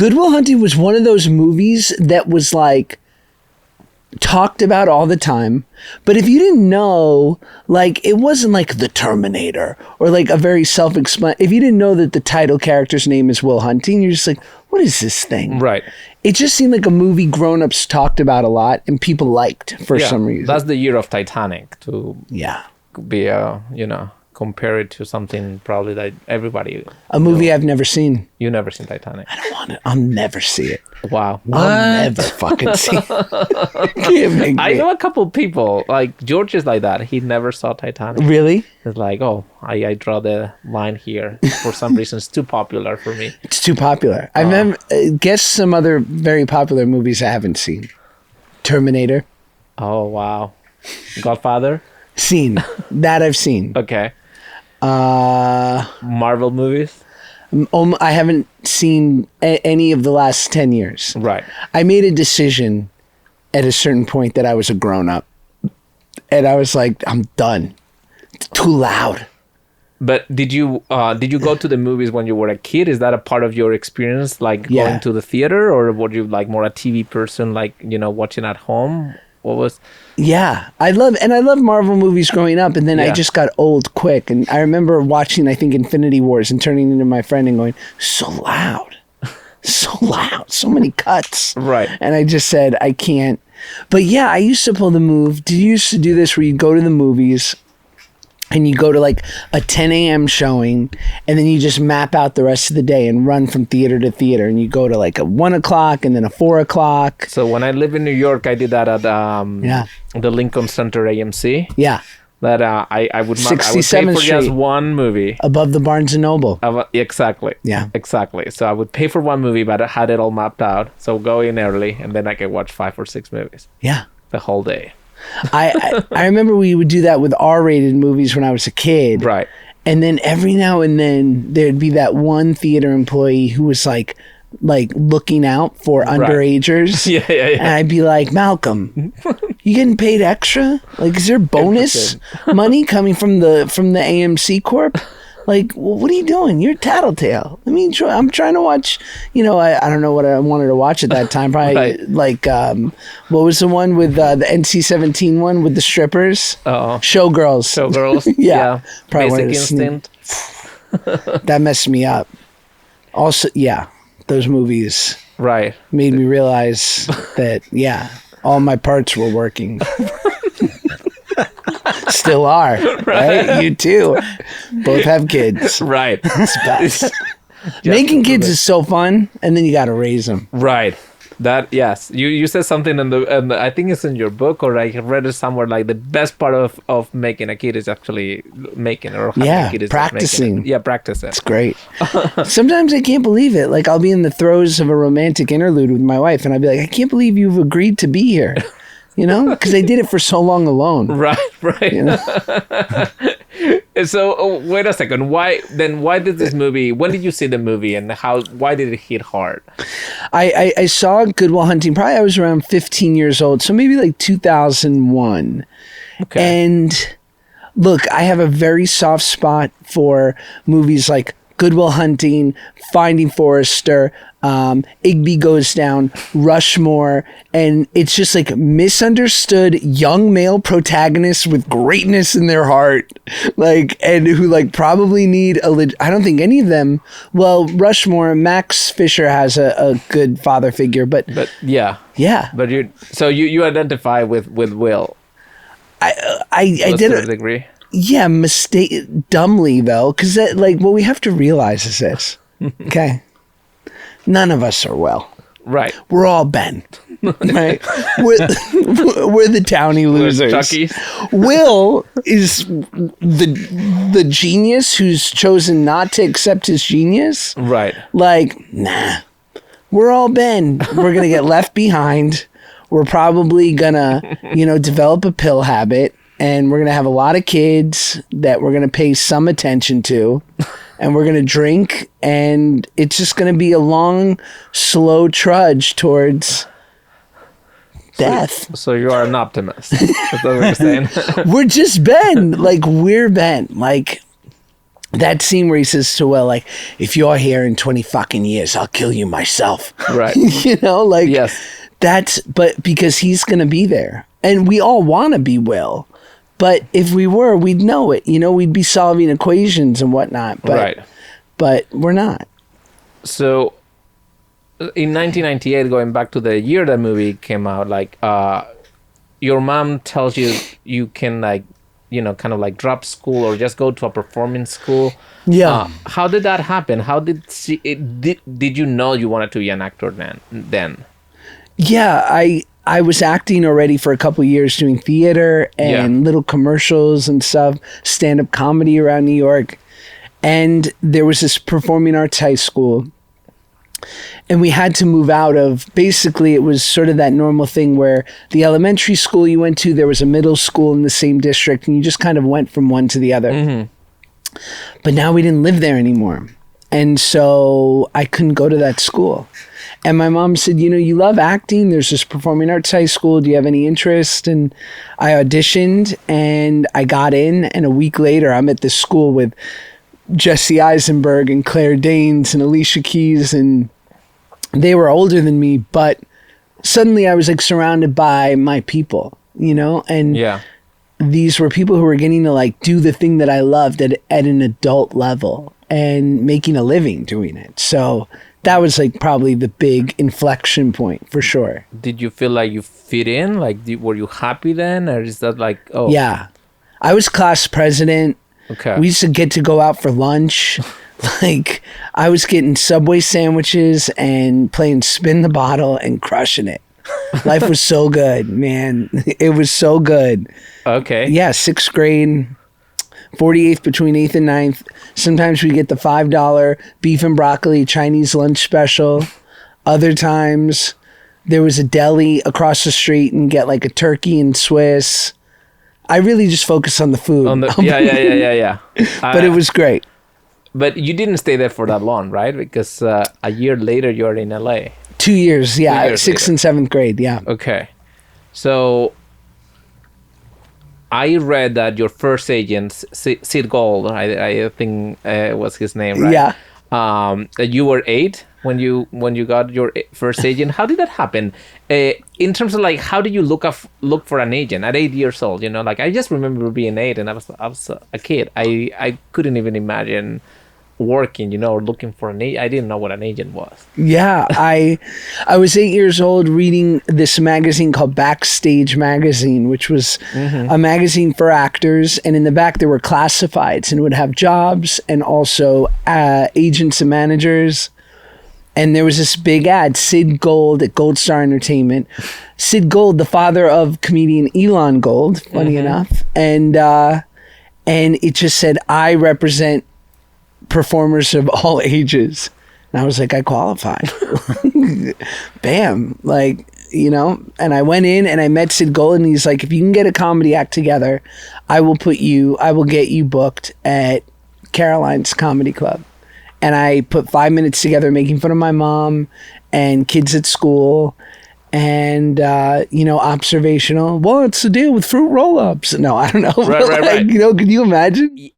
Good Will Hunting was one of those movies that was like talked about all the time, but if you didn't know, like, it wasn't like The Terminator or like a very self-explanatory. If you didn't know that the title character's name is Will Hunting, you're just like, what is this thing? Right. It just seemed like a movie grown-ups talked about a lot and people liked for some reason. That's the year of Titanic to be compare it to something probably that everybody. A movie I've never seen. You never seen Titanic? I don't want it. I'll never see it. Wow. What? I'll never fucking see it. I know a couple people, like George is like that. He never saw Titanic. Really? It's like, I draw the line here. For some reason, it's too popular for me. It's too popular. I remember, guess some other very popular movies I haven't seen. Terminator. Oh, wow. Godfather? Seen. That I've seen. Okay. Marvel movies? I haven't seen any of the last 10 years. Right. I made a decision at a certain point that I was a grown-up. And I was like, I'm done. It's too loud. But did you go to the movies when you were a kid? Is that a part of your experience, like going to the theater? Or were you like more a TV person, like, watching at home? What was... Yeah, I love Marvel movies growing up, and then I just got old quick. And I remember watching, I think, Infinity Wars and turning into my friend and going, so loud, so many cuts. Right. And I just said, I can't. But yeah, I used to pull the move. Did you used to do this where you go to the movies and you go to like a 10 a.m. showing, and then you just map out the rest of the day and run from theater to theater, and you go to like a 1 o'clock and then a 4 o'clock. So when I lived in New York, I did that at the Lincoln Center AMC. Yeah. That I would pay 67th for just Street. one movie. Above the Barnes & Noble. Exactly. Yeah. Exactly. So I would pay for one movie, but I had it all mapped out. So go in early, and then I could watch 5 or 6 movies. Yeah. The whole day. I remember we would do that with R-rated movies when I was a kid. Right. And then every now and then there'd be that one theater employee who was like looking out for underagers. Yeah. And I'd be like, Malcolm, you getting paid extra? Like, is there bonus money coming from the AMC Corp? Like, well, what are you doing? You're a tattletale. I mean, I'm trying to watch, I don't know what I wanted to watch at that time. Probably like, what was the one with the NC-17 one with the strippers? Showgirls. Yeah. Probably Basic Instinct. That messed me up. Also, those movies made me realize that, all my parts were working. Still are, right? You too. Both have kids. Right. It's best. Making kids is so fun, and then you got to raise them. Right. That, yes. You said something and I think it's in your book, or I read it somewhere, like the best part of making a kid is actually making, or having a kid is practicing. Practice it. It's great. Sometimes I can't believe it. Like, I'll be in the throes of a romantic interlude with my wife, and I'll be like, I can't believe you've agreed to be here. Because I did it for so long alone. Right. So wait a second. Why did this movie? When did you see the movie, and why did it hit hard? I saw Good Will Hunting. Probably I was around 15 years old, so maybe like 2001. Okay. And look, I have a very soft spot for movies like Good Will Hunting, Finding Forrester, Igby Goes Down, Rushmore, and it's just like misunderstood young male protagonists with greatness in their heart, and who probably need I don't think any of them. Well, Rushmore, Max Fisher has a good father figure, but yeah. But you identify with Will. I did to a degree. Yeah, dumbly though, because what we have to realize is this. Okay. None of us are well. Right. We're all Ben. Right. We're the townie losers. Will is the genius who's chosen not to accept his genius. Right. Nah. We're all Ben. We're gonna get left behind. We're probably gonna, develop a pill habit, and we're gonna have a lot of kids that we're gonna pay some attention to. And we're going to drink, and it's just going to be a long, slow trudge towards death. So you are an optimist. That's what we're saying. We're just Ben. We're Ben. that scene where he says to Will, like, if you're here in 20 fucking years, I'll kill you myself. Right. You know, like, yes. but because he's going to be there. And we all want to be Will. But if we were, we'd know it. You know, we'd be solving equations and whatnot. But, right. But we're not. So in 1998, going back to the year that movie came out, like, your mom tells you you can, like, you know, kind of like drop school or just go to a performing school. Yeah. How did that happen? How did did you know you wanted to be an actor then? Yeah, I was acting already for a couple of years, doing theater and little commercials and stuff, stand-up comedy around New York. And there was this performing arts high school. And we had to move out of, basically it was sort of that normal thing where the elementary school you went to, there was a middle school in the same district, and you just kind of went from one to the other. Mm-hmm. But now we didn't live there anymore. And so I couldn't go to that school. And my mom said, you know, you love acting. There's this performing arts high school. Do you have any interest? And I auditioned and I got in. And a week later, I'm at this school with Jesse Eisenberg and Claire Danes and Alicia Keys, and they were older than me, but suddenly I was like surrounded by my people, you know, and these were people who were getting to like do the thing that I loved at an adult level and making a living doing it. So that was like probably the big inflection point for sure. Did you feel like you fit in? Like, were you happy then, or is that like, oh yeah, I was class president. Okay. We used to get to go out for lunch. Like, I was getting Subway sandwiches and playing spin the bottle and crushing it. Life was so good, man. It was so good. Okay. Yeah, 6th grade, 48th between 8th and 9th. Sometimes we get the $5 beef and broccoli Chinese lunch special. Other times there was a deli across the street and get like a turkey and Swiss. I really just focused on the food. Yeah. But it was great. But you didn't stay there for that long, right? Because a year later, you're in LA. 2 years, yeah. 6th and 7th grade, yeah. Okay. So I read that your first agent, Sid Gold, I think was his name, right? Yeah. That you were 8 when you got your first agent. How did that happen? In terms of like, how did you look for an agent at 8 years old? You know, like I just remember being 8 and I was a kid. I couldn't even imagine working, you know, or looking for an agent. I didn't know what an agent was. Yeah, I was 8 years old reading this magazine called Backstage Magazine, which was a magazine for actors. And in the back there were classifieds, and it would have jobs and also agents and managers. And there was this big ad, Sid Gold at Gold Star Entertainment. Sid Gold, the father of comedian Elon Gold, funny enough. And it just said, I represent performers of all ages. And I was like, I qualify. Bam. Like, you know, and I went in and I met Sid Gold, and he's like, if you can get a comedy act together, I will get you booked at Caroline's Comedy Club. And I put 5 minutes together making fun of my mom and kids at school and, you know, observational. What's the deal with fruit roll-ups? No, I don't know. Right. You know, can you imagine?